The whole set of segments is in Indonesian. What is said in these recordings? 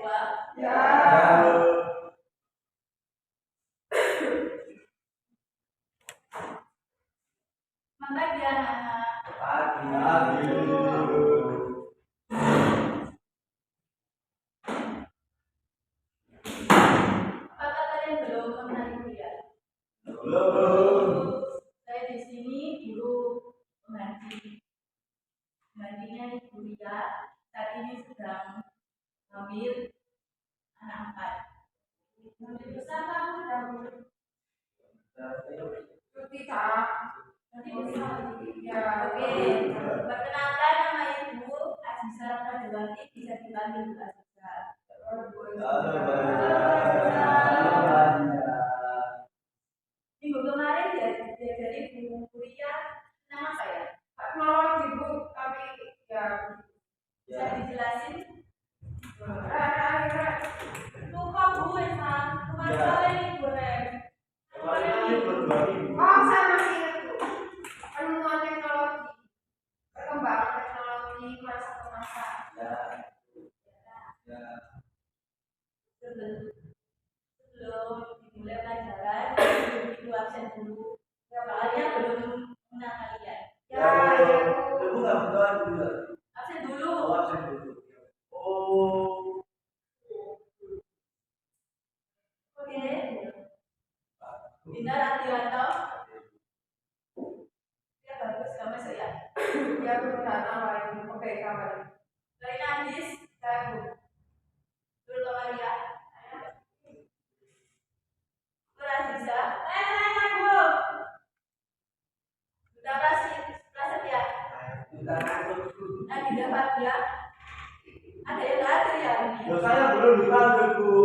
dua? Ya. Selamat pagi anak-anak. Pagi. Apakah kalian belum mengenali kuliah? Belum. Saya di sini guru pengaji. Pengajinya di kuliah saat ini sedang mengambil anak 4. Nanti besar kamu jam Cuti tak. nanti besar. Ya. Oke. Perkenalkan nama Ibu Aziza Prajawati, bisa dipanggil Bu Aziza. Minggu kemarin diajari Bu kuliah nama saya. Teknologi Bu, tapi ya Bisa dijelasin? Lupa Bu Esa, kemarin sore liburan. Oh, saya masih ingat Bu. Penemuan teknologi, perkembangan teknologi masa ke masa. Sebelum dimulai pelajaran, Ibu absen dulu. Soalnya belum mengenal kalian. Ya, Bu. Absen dulu. Oke. Bina Radianto. Ya bagus, kamu masuk ya. Ya, Bu, datang lagi. Oke, kabar. Dari Nadis, Saya Bu. dulu Maria. Aziza. Bu. Sudah kasih prasetya. Nabila Fatia. Ada yang nggak ada ya ini? Saya belum dipanggil Bu.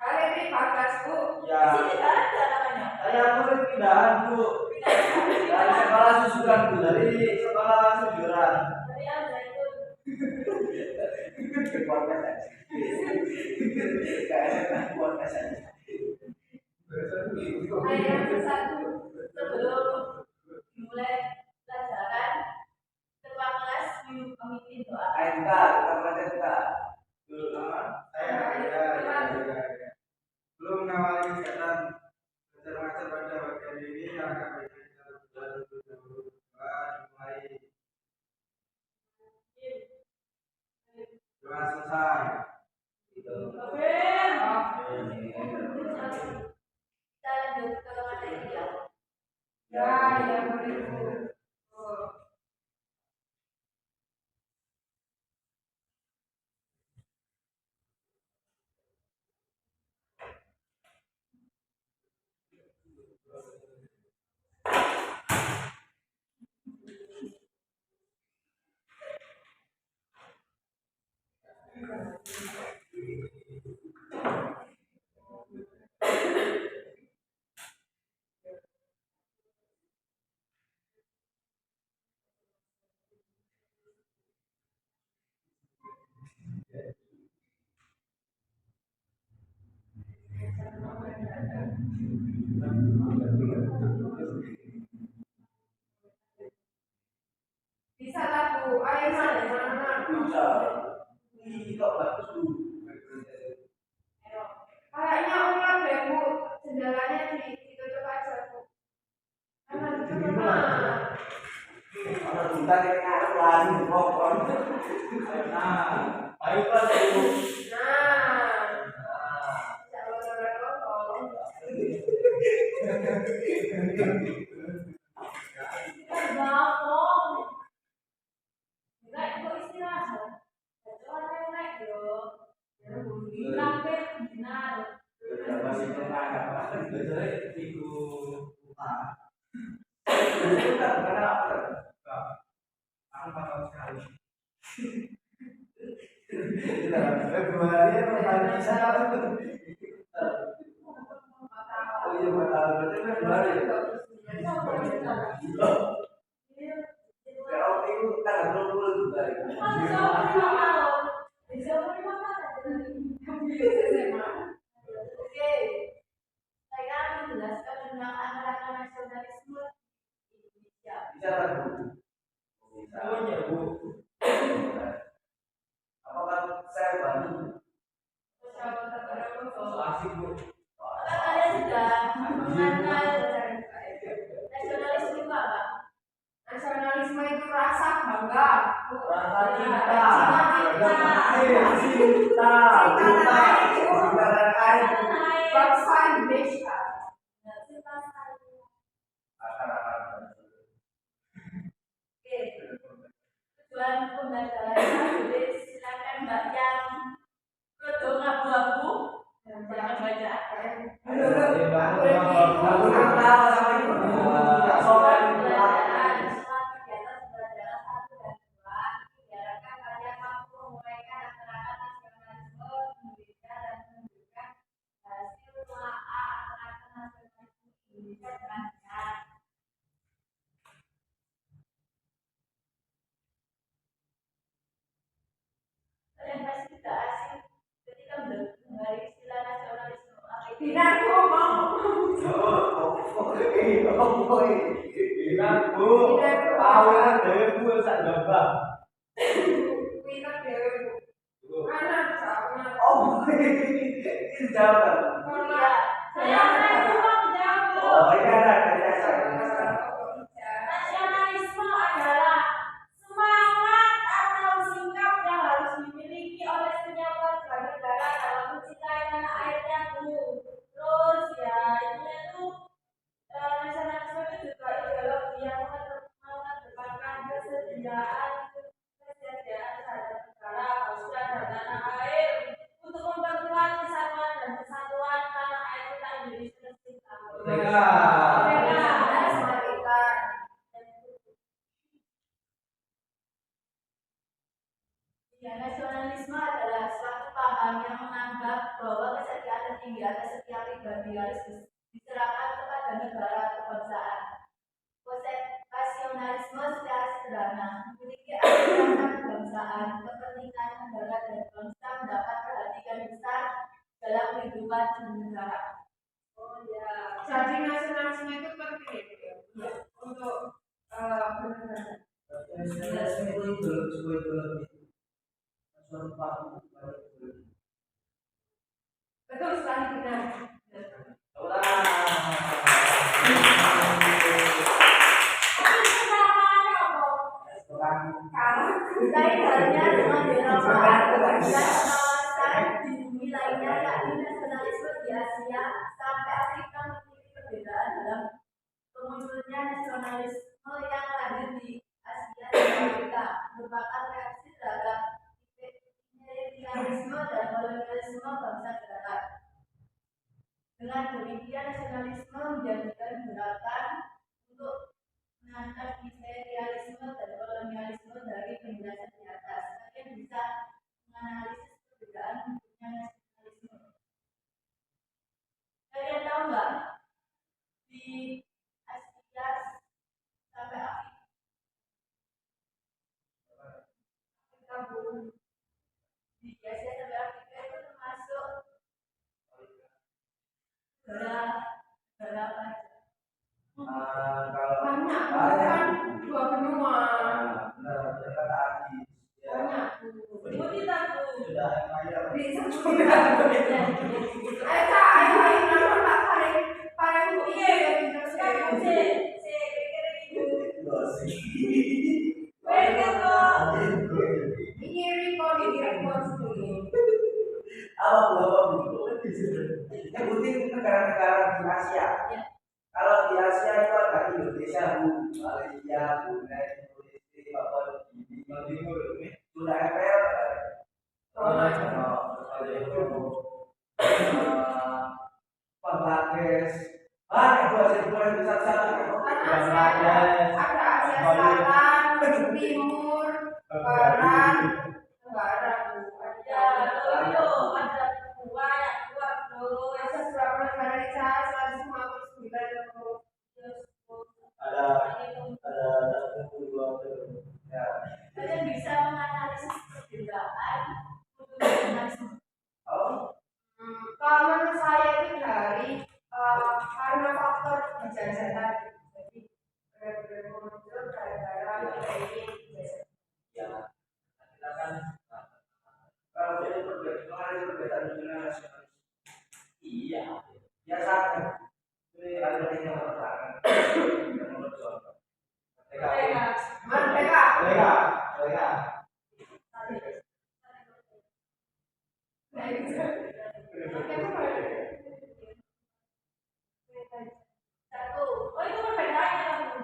Hari ini Bagas Bu. Ya. Di sini nggak ada namanya. Saya murid pindahan Bu. Dari sekolah susuran Bu, dari sekolah susuran. Dari Anda itu. Ayat satu sebelum dimulai pelajaran ketua kelas memimpin doa. Belum mengawali kegiatan belajar mengajar pada bagian ini yang akan kita belajar dulu dimulai. Doa selesai. Kita lanjut ke materi ya. Ya, boleh Bu. Bisa tak Bu? Ayo dari mana? Bisa. Ini kok bagus Bu. Kayaknya urat deh Bu. Jendelanya ditutup aja Bu. Karena itu benar. Kalau kita kena lari pokok. Nah, ayo Pak Bu. Nah, jangan lorong-lorong. Bangun. Enggak, kok istirahat. Jangan naik yo. Dilampir benar. Masih apa? Jadi itu utang. Kita karena apa? Aku 4 tahun sekali. Februari pertanyaan saya apa? Oh iya, 4 tahun berarti Februari. Kalau itu tanggal 20 juga. Oke, saya akan menjelaskan tentang anak-anak nasionalisme Indonesia. Bisa kan Bu? Bisa. Oh iya Bu. Apakah saya bantu? Apakah kalian sudah mengenal nasionalisme apa? Nasionalisme itu rasa bangga, Rasa cinta. bangsa Indonesia. Oke, tujuan pembelajarannya jadi silakan Mbak yang kerudung abu-abu silakan baca. Pembelajaran setelah kegiatan pembelajaran 1 dan 2 diharapkan kalian mampu menguraikan akan nasionalisme Indonesia dan menunjukkan hasil telaah akan nasionalisme Indonesia dengan benar. Kalian pasti tidak asing ketika mendengar istilah nasionalisme. Binar ngomong. Binar dewe. Mana sama? Nasionalisme adalah semangat atau sikap yang harus dimiliki oleh setiap warga negara dalam mencintai tanah airnya, Bu. Terus ya, intinya tuh nasionalisme itu juga ideologi yang mengedepankan kesetiaan terhadap negara, bangsa, dan tanah air untuk memperkuat kesatuan dan kesatuan tanah air kita Indonesia tercinta. Ya, nasionalisme adalah suatu paham yang menganggap bahwa kesetiaan tertinggi atas setiap pribadi harus diserahkan kepada negara atau kebangsaan. Konsep nasionalisme secara sederhana memiliki ajaran kebangsaan, kepentingan negara dan bangsa mendapat perhatian besar dalam kehidupan bernegara. Oh ya. Jadi nasionalisme itu penting ya untuk bernegara. Betul sekali benar. Lain halnya dengan Eropa dan kawasan di bumi lainnya, yakni nasionalisme di Asia sampai Afrika memiliki perbedaan dalam kemunculannya nasionalisme yang lahir di Asia dan Afrika merupakan reaksi terhadap imperialisme dan kolonialisme bangsa negara. Dengan demikian nasionalisme menjadikan gerakan untuk mengangkat imperialisme dan kolonialisme dari penjelasan di atas. Kalian bisa menganalisis perbedaan bentuknya nasionalisme. Kalian tahu nggak di Asia sampai Afrika di Asia sampai Afrika itu termasuk negara apa? Banyak kan dua benua. Banyak. Sebutin aku. Bisa paling Iya, sekarang pikir ibu. Pikir kok. ini record dulu. Sebutin negara-negara di Asia. Kalau di Asia itu ada Indonesia, Malaysia, Brunei, Indonesia, Papua New Timur, sudah MPL, Bangladesh, banyak buat besar-besar. Ada Asia Selatan, Timur, Barat, Tenggara. Ya, itu ada dua bro. Ada beberapa negara di Asia 159. Ada 1, 2, 3. Ya. Kalian bisa menganalisis perbedaan untuk nasionalisme. Kalau menurut saya itu dari karena faktor penjajahan tadi. Jadi benar-benar muncul gara-gara ini penjajahan. Ya, kita kan kalau jadi perbedaan nasionalis Iya. Biasa kan. Ini ada yang pertama. Nomor dua. Mereka. Merdeka. Mereka. Mereka. Nah, itu. Merdeka Satu. Oh itu perbedaannya Bu.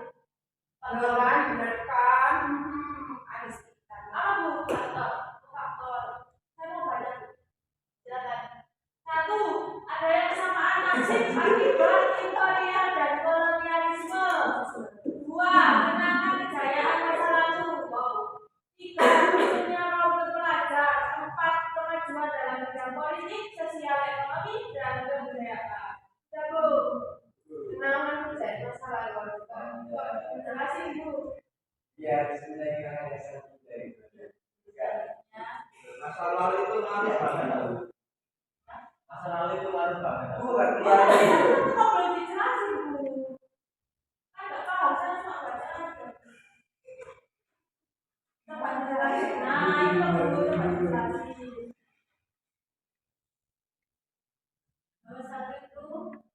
Panggilan, benar kan? Ada sekitar. Apa Bu? Faktor. Faktor. Saya mau baca. Silakan. Satu. Ada yang kesamaan nasib akibat imperial dan kolonialisme. Dua. Kenangan kejayaan masa lalu. Wow. Tiga. Munculnya kaum terpelajar. Empat. Kemajuan dalam bidang politik, sosial, ekonomi, dan kebudayaan. Sudah Bu. Kenangan kejadian masa lalu. Terima kasih Bu. Ya, bismillah kita ada satu dari itu. Ya. Masa lalu itu ngaruh banget. Masa lalu itu ngaruh banget. Oh, kan Oh, itu kok belum dijelasin Bu. Kan nggak tahu, saya cuma baca aja. Coba dijelasin. Nah, itu Bu, coba dijelasin. Nomor satu itu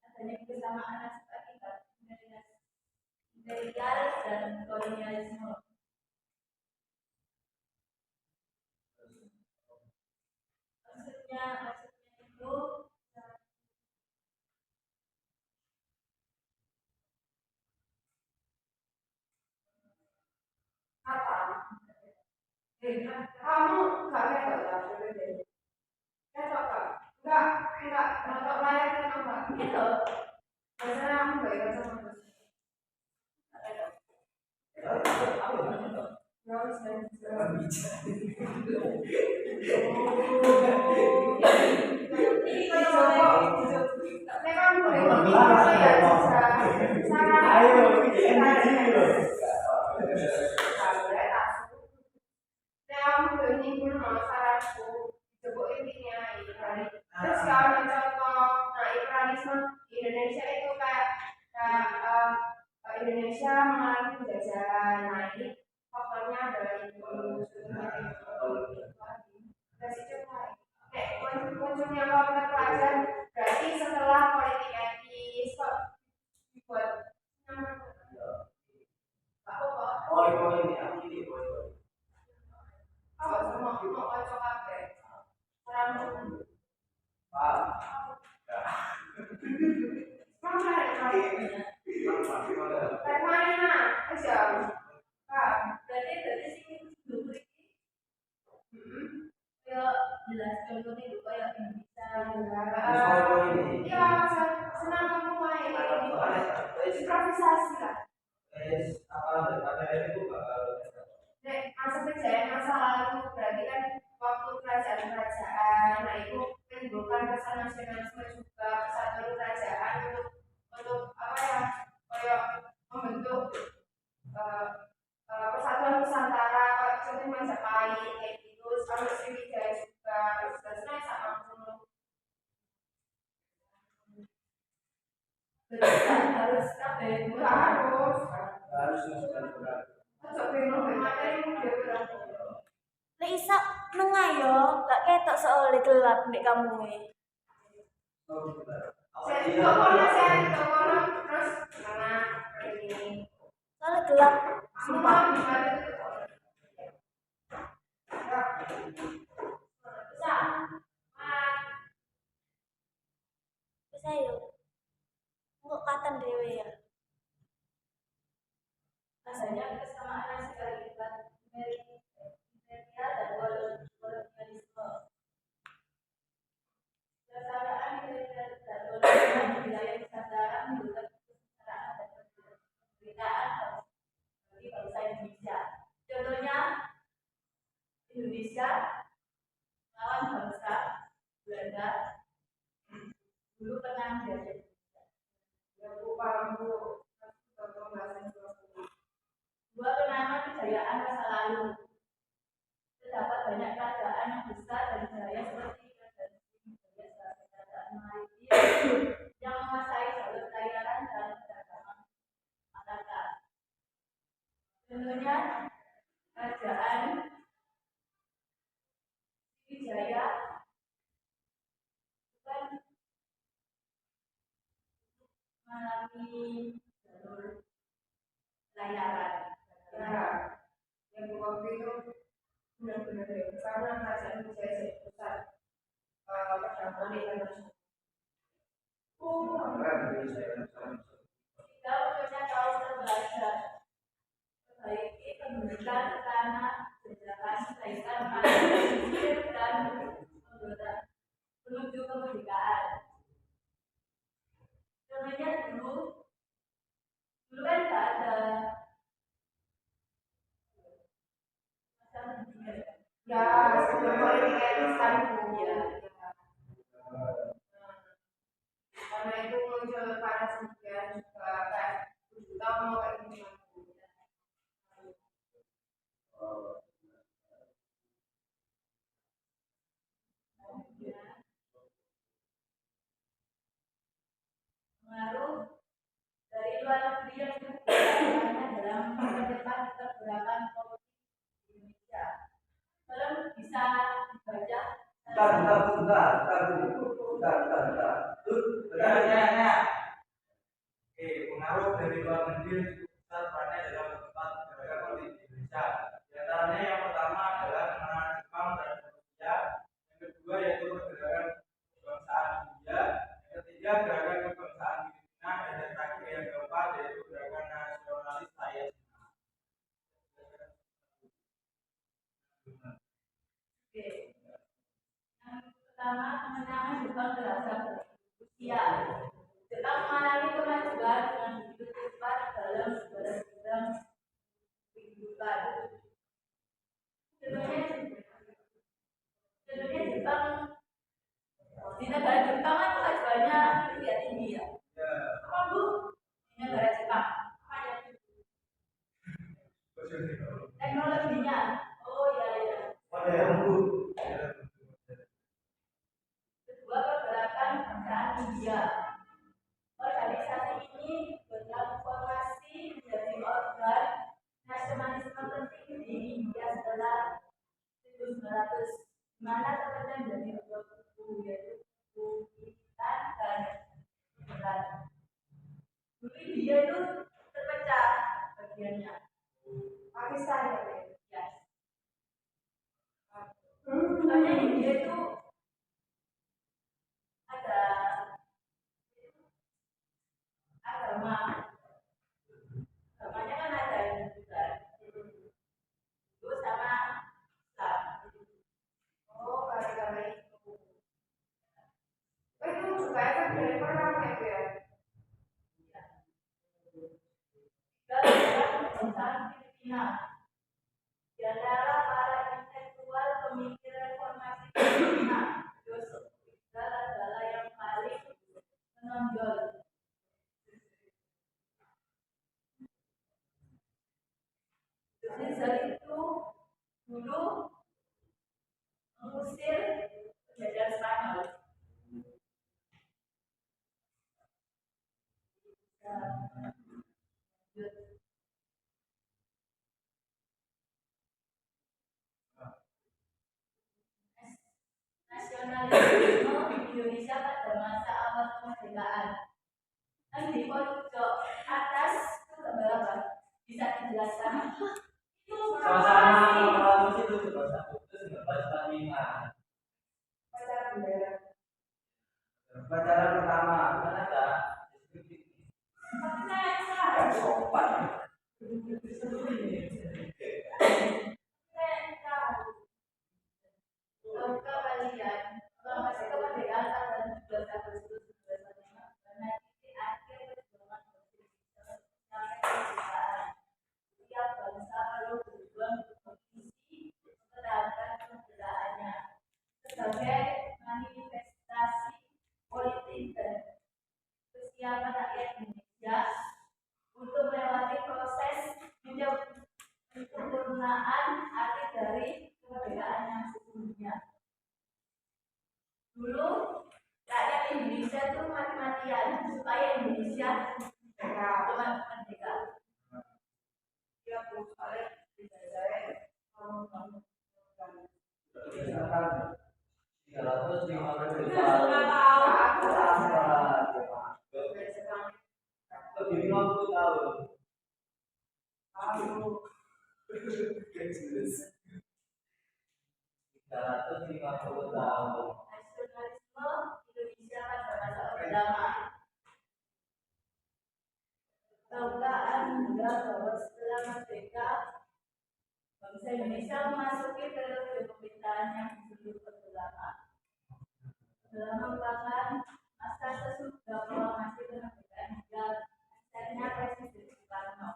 adanya kebersamaan nasib akibat imperial dan kolonialisme. Maksudnya itu Apa? Kamu gak kayak ya? Kayak apa? Enggak. Nonton layar kita enggak. itu Biasanya aku gak ikut sama terus. Ya, wis ini kalau Nek kamu boleh ikut ya bisa. Sarah. Ayo, ini loh. Nek kamu boleh nyinggung sama saranku. Coba intinya Ibrani. Terus kalau contoh, nah Ibranisme di Indonesia itu kayak Indonesia mengalami penjajahan. Nah ini faktornya adalah itu. Terus coba. Nek munculnya kaum terpelajar berarti setelah politik etis kok dibuat apa? Poin-poin ini aku ini poin. Apa semua mau kocok apa? Orang Pak. mana kayak mana aja berarti sih dulu ya jelas contohnya juga ya Indonesia Poin-poin ini. ya senang kamu main improvisasi lah Apa itu bakal Nek, masa kejayaan masa lalu berarti kan waktu kerajaan-kerajaan nah itu menimbulkan rasa nasionalisme juga kesatuan kerajaan untuk apa ya kayak membentuk persatuan Nusantara contohnya Majapahit kayak gitu sama Sriwijaya juga sebenarnya sama semua harus apa nggak harus harus berat. cocok dengan materi dia bilang Lek isak nengah yo, gak ketok soalnya gelap nek kamu saya di tokonya terus mana ini soalnya gelap semua gimana bisa bisa yo kok katan dewe ya rasanya kesamaan nasib akibat imperial dan kolonialisme kesetaraan imperial dan kolonialisme di wilayah Nusantara menimbulkan kesetaraan dan penderitaan bagi bangsa Indonesia. Contohnya Indonesia melawan bangsa Belanda dulu pernah menjajah yang lupa dulu pembahasan dua kenangan kejayaan masa lalu. Terdapat banyak kerajaan yang besar dan jaya seperti kerajaan Sriwijaya sebagai kerajaan maritim yang menguasai jalur pelayaran dan perdagangan masyarakat. Contohnya kerajaan Sriwijaya bukan melewati jalur layaran. Ya, yang waktu itu benar-benar hebat karena kerajaan Wijaya jadi pusat perdagangan internasional. Kita punya kaum terbaca, perbaiki pembentukan tanah, jajakan kaitan pada pesisir dan menuju kemerdekaan. Contohnya dulu kan nggak ada masa pendidikan. Ya, sebelum politik etis kan ya. Karena itu muncul para cendekiawan juga kayak kita mau kayak gimana. Pengaruh dari luar negeri yang cukup besar dalam mempercepat pergerakan politik di Indonesia. Belum bisa dibaca. Pengaruh dari luar negeri yang cukup besar perannya dalam mempercepat pergerakan politik di Indonesia. Di antaranya yang pertama adalah kemenangan Jepang terhadap Rusia, yang kedua yaitu pergerakan kebangsaan India, yang ketiga gerakan kebangsaan Filipina, dan yang terakhir yang keempat yaitu gerakan nasionalis rakyat Cina. Oke. Yang pertama, kemenangan Jepang terhadap Rusia. Jepang mengalami kemajuan dengan begitu cepat dalam segala bidang kehidupan. Contohnya Jepang, di negara Jepang kan kemajuannya lebih tinggi ya. Apa bu? Di negara Jepang apa yang teknologinya? Oh iya iya. Kedua, pergerakan kebangsaan India. Organisasi ini bertransformasi menjadi organ nasionalisme penting di India setelah 1900, di mana terpecah menjadi dua kubu, yaitu kubu Pakistan dan Iran. Dulu India itu terpecah bagiannya. Pakistan ya. Yes. Soalnya India itu ada agama, agamanya kan ada Hindu kan, Hindu sama Islam. Oh, gara-gara itu. Itu juga efek dari perang ya, Bu ya? Gerakan kebangsaan Filipina. Di antara para intelektual pemikir reformasi Filipina, Joseph Rizal adalah yang paling menonjol. Rizal itu dulu mengusir penjajah Spanyol. Nasionalisme Indonesia pada masa awal kemerdekaan. Yang di pojok atas itu gambar apa? Bisa dijelaskan? Itu Sama-sama itu juga satu, terus gambar 45. Pacar bendera. Upacara pertama, kan ada tapi saya salah. sopan. Saya tahu. Tahukah kalian proklamasi kemerdekaan tanggal 17 Agustus 1945 karena titik akhir perjuangan bersih sampai kemerdekaan. Setiap bangsa perlu berjuang untuk mengisi mempertahankan kemerdekaannya sebagai manifestasi politik dan kesiapan rakyat Indonesia untuk melewati proses penyempurnaan arti dari kemerdekaan yang sesungguhnya. Dulu rakyat Indonesia itu mati-matian supaya Indonesia merdeka. Ya, Bu, soalnya dijajah kamu. 350 Nggak juta. tahu. Aku Sama, dari sekarang merupakan masa sesudah proklamasi kemerdekaan hingga akhirnya Presiden Soekarno.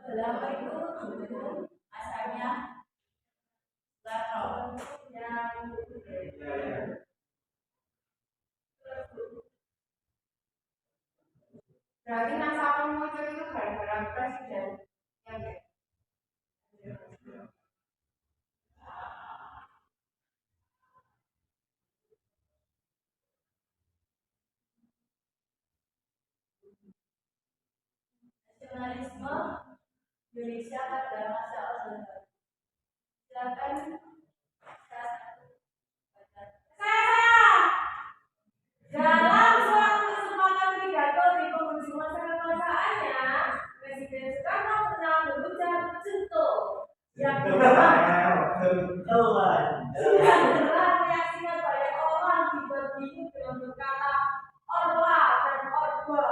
Lama itu dulu asalnya Soekarno yang Berarti masa muncul itu gara-gara presiden yang nasionalisme Indonesia pada masa Orde Baru. Silakan salah satu baca. Dalam suatu kesempatan pidato di penghujung masa kekuasaannya, Presiden Soekarno pernah berucap contoh yang sudah menelan reaksinya banyak orang dibuat bingung dengan berkata orla dan orba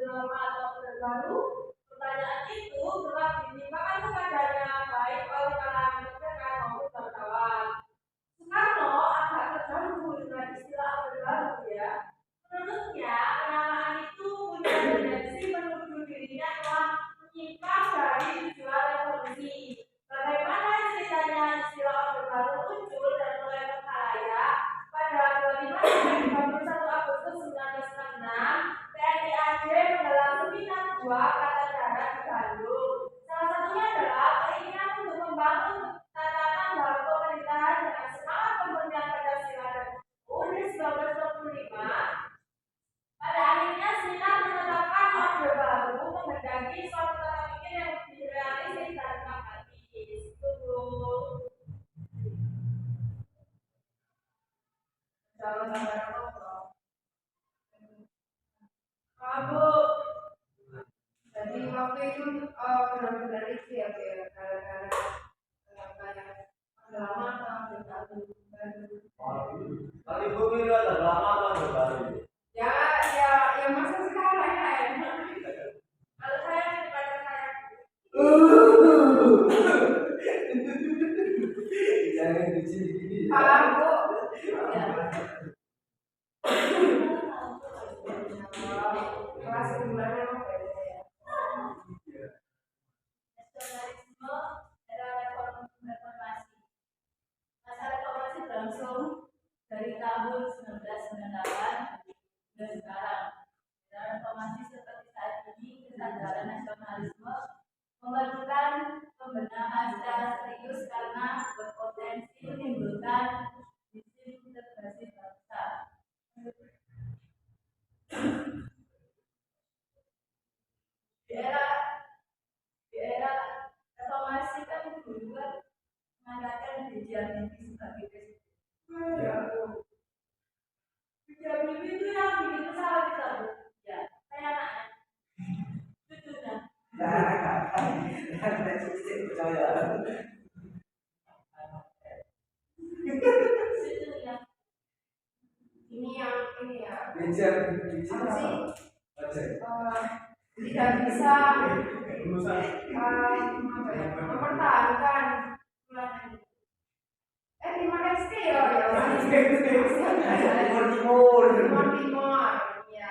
lama atau Orde Baru. Pertanyaan itu telah ditimpakan kepadanya baik oleh kalangan masyarakat maupun wartawan. Soekarno agak terganggu dengan istilah Orde Baru ya. Menurutnya penamaan itu punya tendensi menuduh dirinya telah menyimpang dari tujuan revolusi. Bagaimana ceritanya istilah Orde Baru muncul dan mulai terkhalayak pada 25 dan 31 Agustus 1966, TNI AD menggelar seminar buah kata darat di Bandung. Salah satunya adalah keinginan untuk membangun tatanan baru pemerintahan dengan semangat pemurnian Pancasila dan UUD 1945. Pada akhirnya seminar menetapkan Orde Baru menghendaki suatu tata pikir yang lebih realistis dan pragmatis. dalam gambaran apa? Kamu Jadi waktu itu benar-benar itu ya gara-gara lama atau baru. Tapi bumi itu ada lama atau ada baru? Ya masa sekarang ya. kalau saya daripada saya Jangan begini. Paham Bu? Ya. Kelas gimana apa ya? nasionalisme era reformasi. Masa reformasi berlangsung dari tahun 1998 hingga sekarang. Era reformasi seperti saat ini, kesadaran nasionalisme memerlukan pembenahan secara serius karena berpotensi menimbulkan disintegrasi bangsa. Di era reformasi kan dulu kan mengatakan B.J. Habibie sebagai presiden. B.J. Habibie itu yang bikin pesawat kita Bu. Ya, saya anaknya. Cucunya. Cucunya. Ini ya. Bicara Apa sih? Baca. Tidak bisa Lulusan apa ya, mempertahankan Timor Leste ya Timor ya.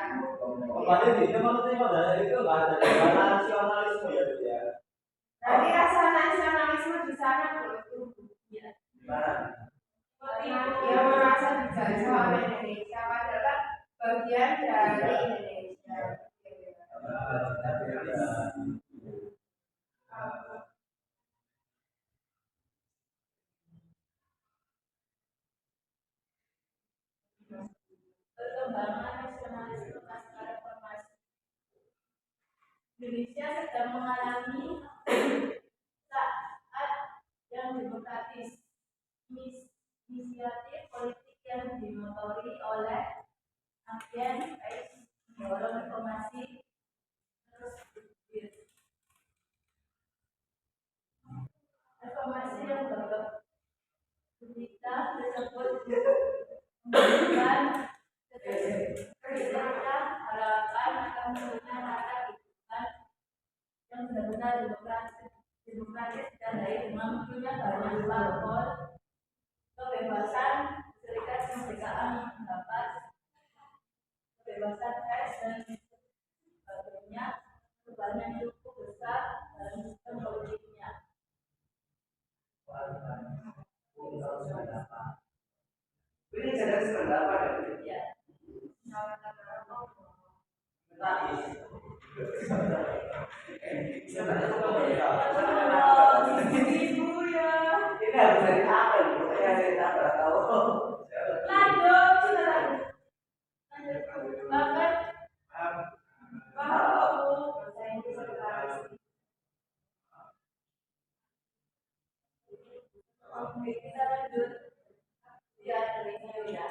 Padahal itu maksudnya pada itu nggak ada nasionalisme ya Bu ya. Berarti rasa nasionalisme di sana belum tumbuh ya. Gimana? Karena dia merasa dijajah oleh Indonesia padahal kan bagian dari Indonesia. Perkembangan nasionalisme pasca reformasi. Indonesia sedang mengalami saat yang demokratis. Inisiatif politik yang dimotori oleh agen baik mendorong reformasi terus bergulir. Reformasi yang babak berita tersebut memberikan kita harapan akan munculnya rasa kehidupan yang benar-benar demokratis dan baik dengan munculnya banyak parpol harus dari apa ini? Pokoknya dari apa? Tahu? Lanjut, sudah lanjut. Banget. Paham kok, Bu. Bahasa Inggris literasi. Oke, kita lanjut. Ya, dari saya ya.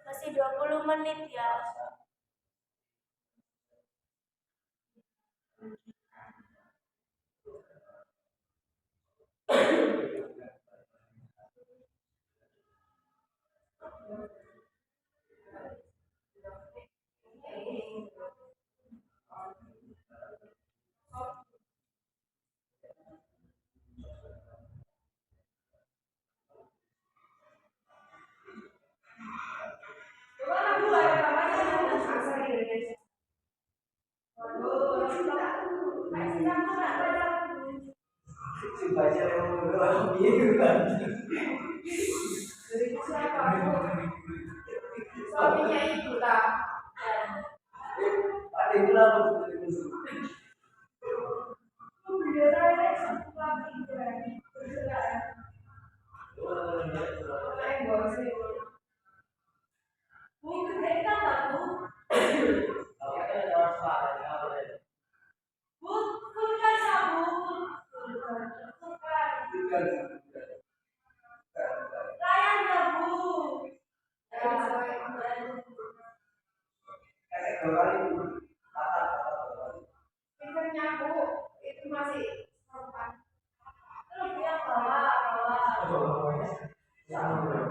Masih 20 menit ya. Gimana, Bu? Ada bapaknya? Bahasa Indonesia. Waduh, masih kamu nak baca buku? Baca yang orang biru lagi. Dari siapa, Bu? Suaminya ibu tak? Ada yang bilang apa itu? Bu, bendera ini suka Ibrani. Berserah. Main bola sih. Bu, kerjain kan nggak, Bu? Bu, kulkas ya, Bu? Kulkas. Layan nggak, Bu? Ya, pinternya Bu itu masih sempat. Terus dia bawa. Bu, kerjain, Bu.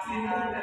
Jumlah, Bu.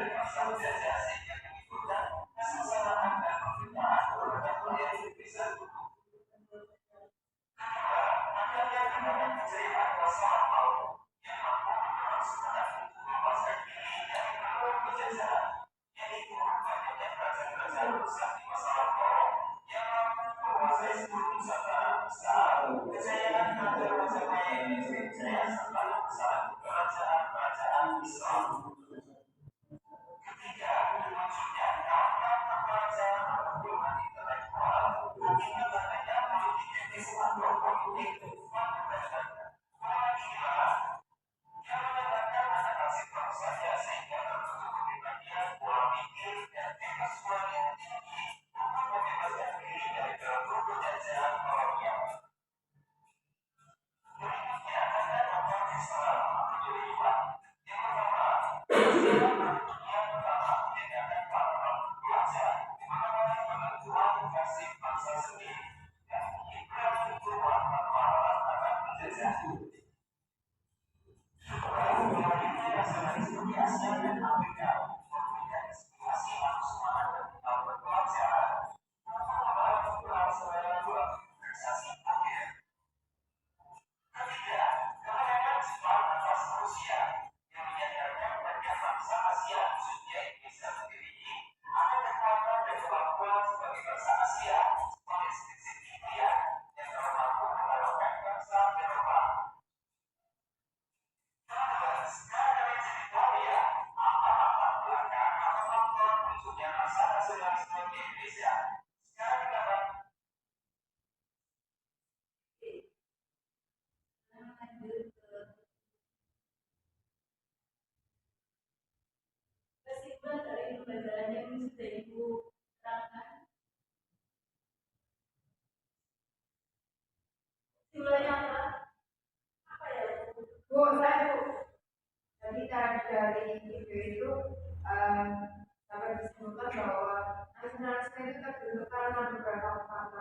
Kesimpulan dari pembelajaran yang sudah Ibu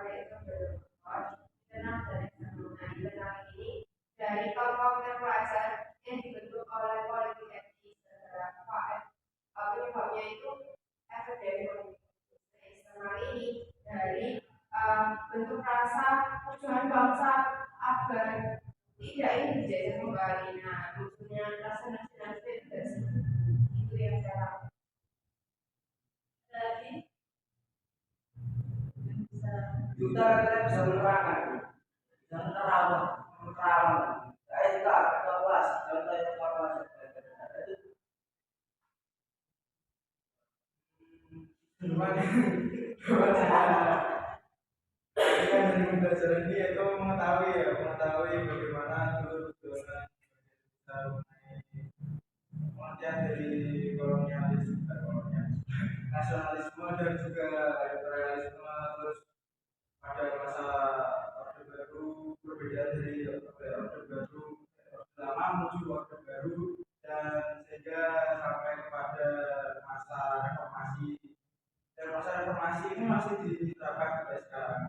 yaitu berikut. Tenang dan eksamen tenang ini dari kelompok terpelajar yang dibentuk oleh politik etnis penyebabnya itu efek dari politik eksternal ini dari bentuk rasa perjuangan bangsa agar tidak ingin dijajah kembali. Nah, maksudnya rasa nasionalisme itu dari situ. Itu yang saya lakukan. Lagi bisa Kita bisa menerangkan, bisa menerawang. Saya juga ketua kelas, contoh ketua kelas itu dengan belajar ini yaitu mengetahui bagaimana dulu perjuangan kita mengenai pengertian dari nasionalisme dan juga imperialisme, terus pada masa orde baru, perbedaan dari orde baru, orde lama menuju orde baru, dan sehingga sampai kepada masa reformasi. Dan masa reformasi ini masih diterapkan sampai sekarang.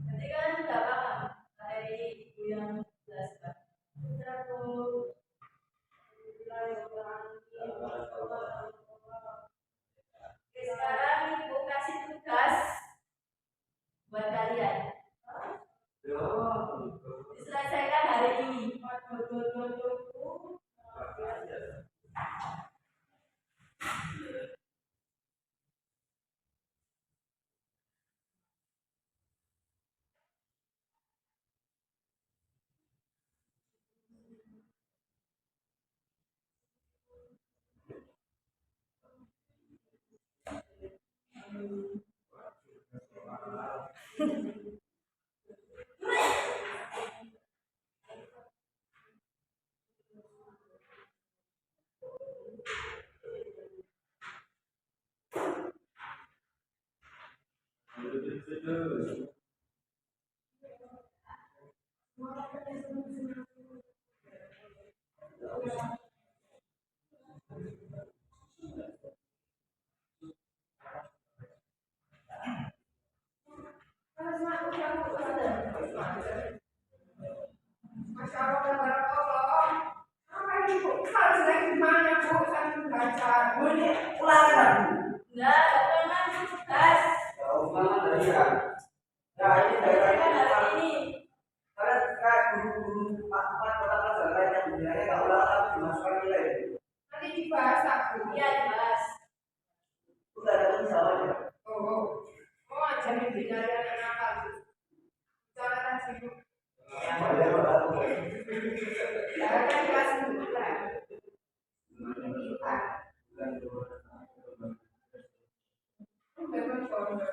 nanti kalian sudah paham dari ibu yang jelaskan. Satu Oke, sekarang ibu kasih tugas buat kalian. Diselesaikan hari ini. Masya Allah, barakallah. Apa ini bu? Kalau jelek gimana bu? Saya belajar. Bu ini ulangan Bu. Enggak, pernah tugas. Ulangan dari ya. Nah ini Selesaikan dari hari ini. karena kayak guru-guru empat kota pelajaran yang bilangnya nggak ulangan tapi dimasukkan nilai. Nanti dibahas aku. Iya, dibahas. Udah ada misalnya. Oh, ajarin binari anak nakal. Cara kasih bu. Ya kan kelas dulu lah. Ini kita. Memang kondor.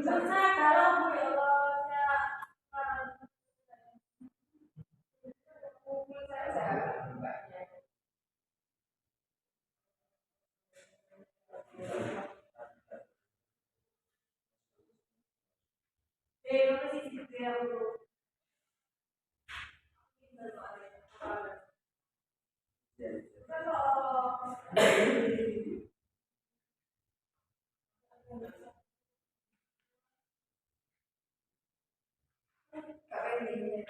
Susah kalau Bu ya Allah, Pukul saja mbaknya. masih gitu ya Bu. Kalian ini.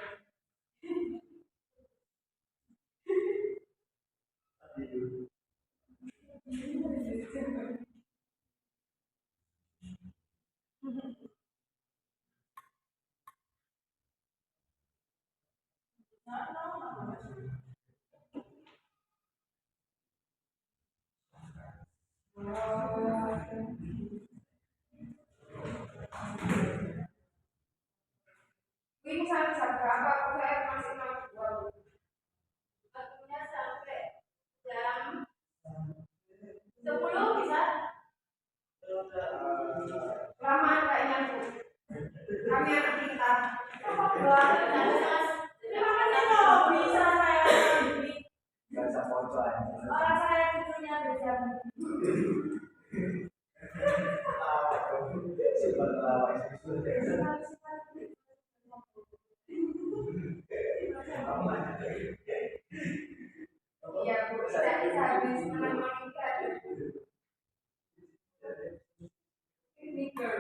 Ini saya jam berapa? Kok saya masih 62? Waktunya sampai jam 10 bisa? Lama kayaknya bu. Kami anak kita. Terima kasih loh, bisa saya Nggak bisa foto aja. orang saya tentunya berjam. habis menang olimpiade. Figur.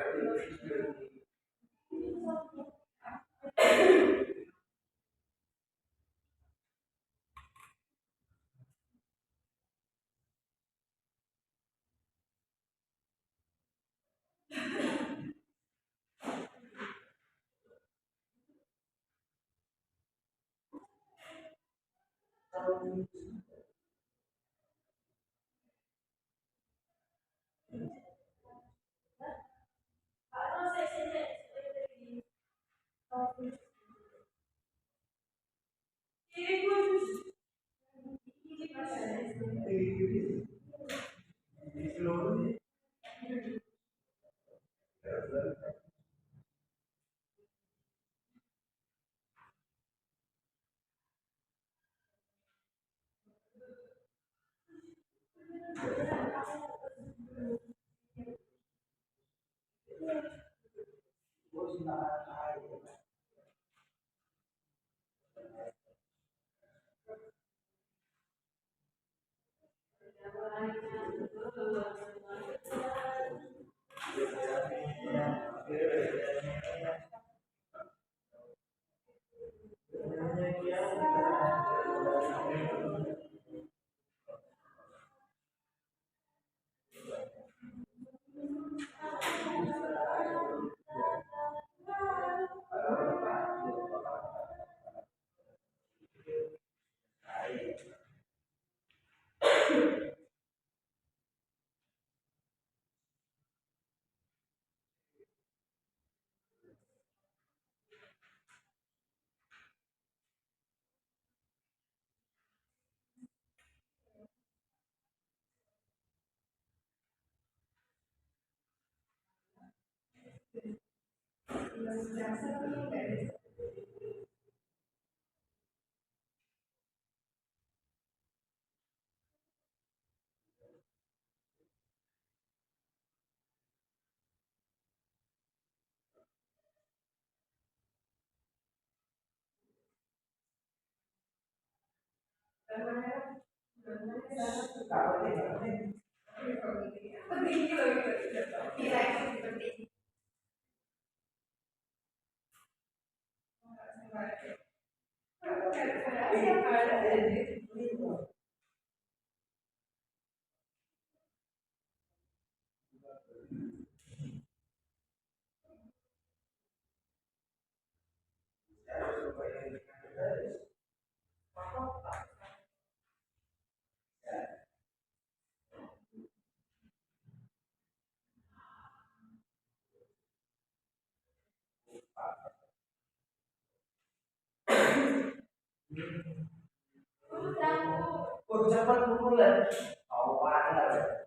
Oh, cepat pukulan. Oh, panas.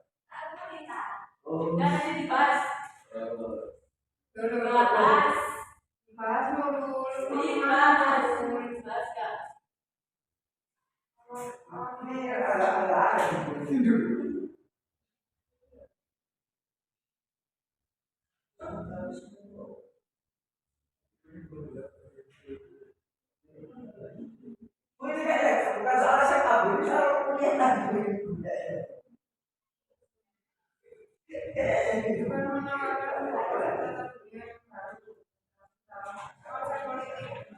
Oh, Jangan dibahas. Dulu Bahas. dibahas dulu. Dibahas. Dibahas kan? ini agak ada tidur. Oh, ini kayak bukan salah saya kabur, salah kuliah lagi. Bukan menawarkan tetapi dia harus partai politik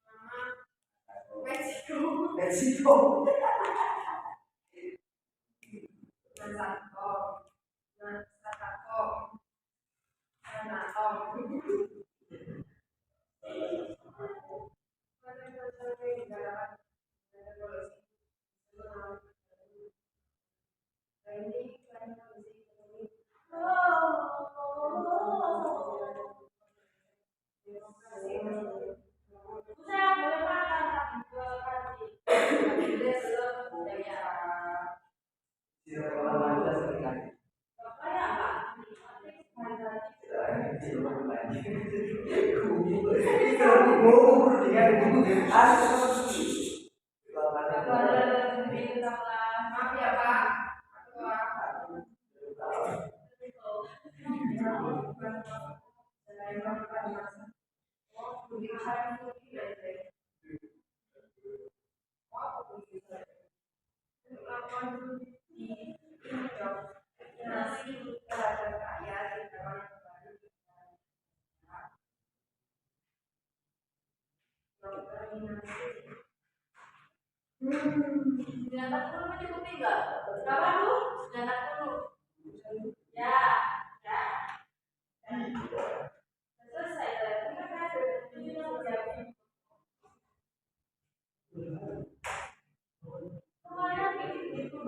sama Meksiko Meksiko. Nasakom Nasakom Nasakom Saya boleh makan tapi dua kali. Dia belum ya. Tidak pernah manja sekali. Bapaknya apa? maaf ya Pak Ketua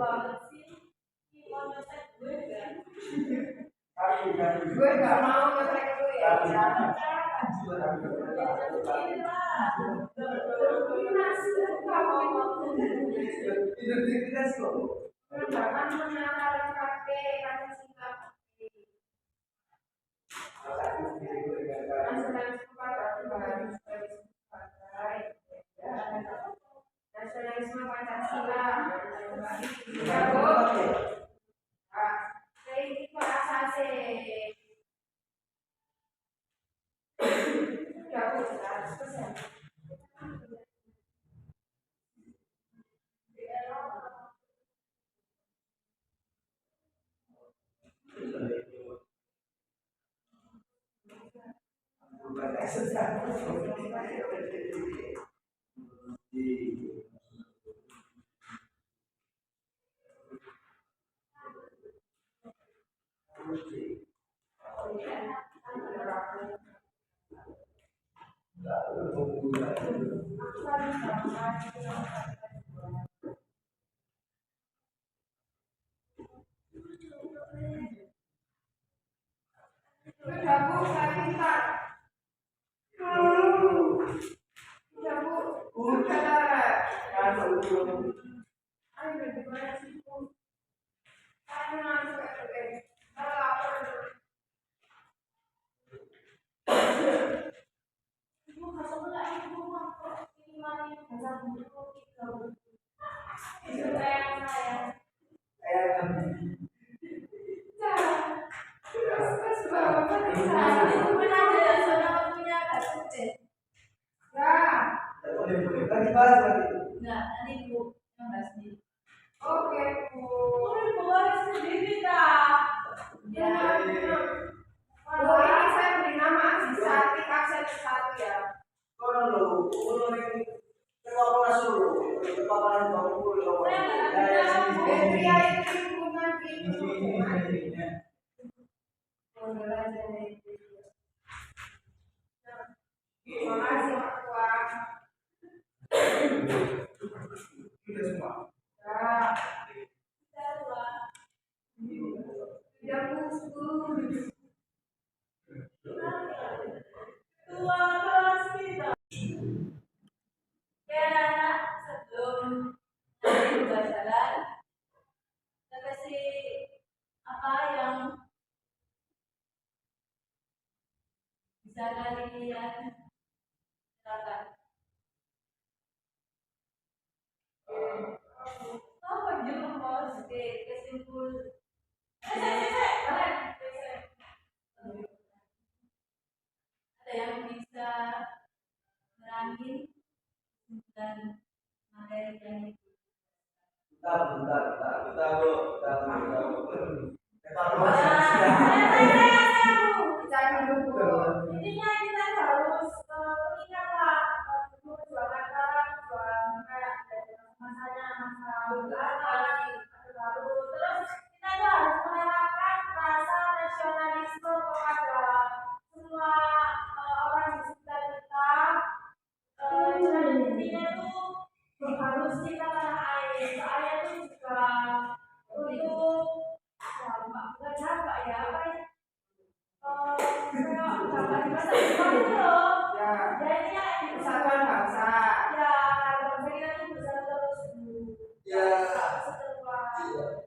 banget sih. Ini mau nyontek gue kan? Gue nggak mau nyontek lu ya. Jangan. Ya jangan lah. Jangan menara kafe Pancasila. Nasionalisme Pancasila. Ya, Bu. Saya ini kok asase. Ya, Bu, 100%. Udah, Bu, saya minta. Udah, Bu. Udah, Lara. Ayo, gimana sih, Bu? Saya langsung saya lapar. Ibu kasih pula ibu mampu ini mari bahasa buku tiga buku. Itu sayang saya. Terus bapak bisa. Ibu pernah ada yang saudara punya gak sukses? Ya. Enggak, nanti ibu yang bahas sendiri. Oke, Bu. Ibu harus sendiri tak? Ya. Bu, ini saya beri nama Azizatik absen 1 ya. Betria itu lingkungan itu. Terima kasih, Pak Tua. Ya. Sudah putus. Ya anak sebelum nanti buka jalan, kita kasih apa yang bisa kalian silakan. Apa judul bos? Oke, kesimpul. Ada yang bisa merangin dan materi yang itu. Bisa dulu, Bu. Intinya kita harus mengingatlah perjuangan kita, perjuangan kayak dari masanya masa baru. Terus kita tuh harus mengenalkan rasa nasionalisme kepada semua orang di sekitar kita. Dan intinya tuh harus kita tanah air. Soalnya itu juga untuk bukan apa ya apa ya? Kayak gambar di masa depan itu loh. Ya. Ya ini ya Persatuan bangsa. ya bangsa kita tuh bisa terus setelah.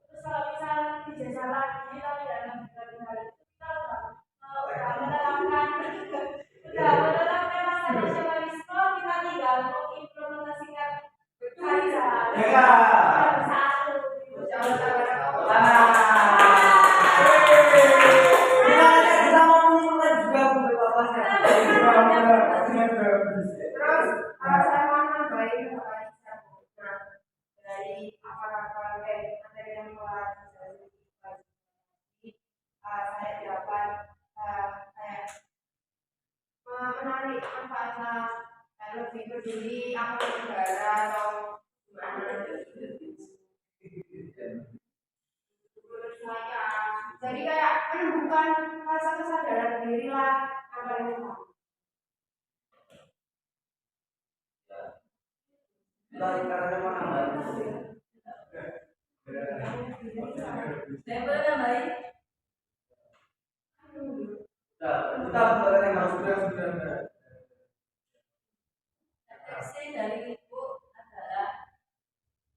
Terus kalau misal dijajah lagi tapi dalam hal itu kita udah menerapkan rasa nasionalisme, kita tinggal mengimplementasikan saja. Satu. Terus saya mau nambahin dari apa-apa materi yang telah saya dapat kayak menarik manfaatnya lebih peduli akan negara atau gimana semuanya. Jadi kayak menumbuhkan rasa kesadaran diri lah yang paling utama. Karena Saya boleh nambahin? Kita pembahasan yang harus sudah. Esensi dari ibu adalah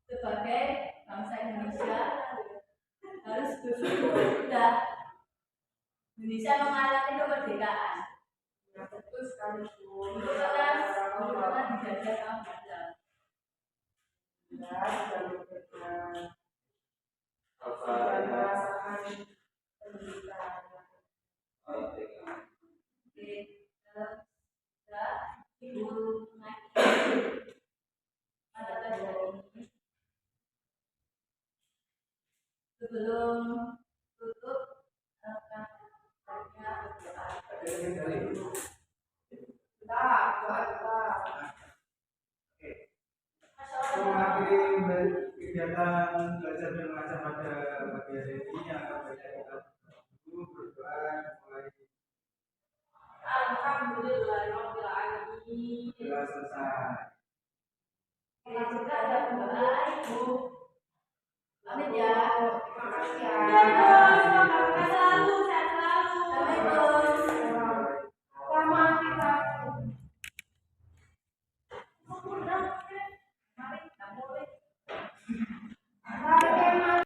sebagai bangsa Indonesia harus bersyukur sudah Indonesia mengalami kemerdekaan. Betul sekali Bu. Dulu pernah dijajah sama Belanda. Ya, sudah berbeda. Apa Sudah merasakan penderitaan. Oke, sudah ibu naik pada kajian ini. Sebelum tutup, akan berdoa. Kita doa. mengakhiri kegiatan belajar dan mengajar pada pagi hari ini yang akan baca kita dulu berdoa mulai Alhamdulillahirobbilalamin. bila selesai. Kita juga ada berdoa ibu. Pamit ya. Terima kasih ya. Ya, selamat selalu.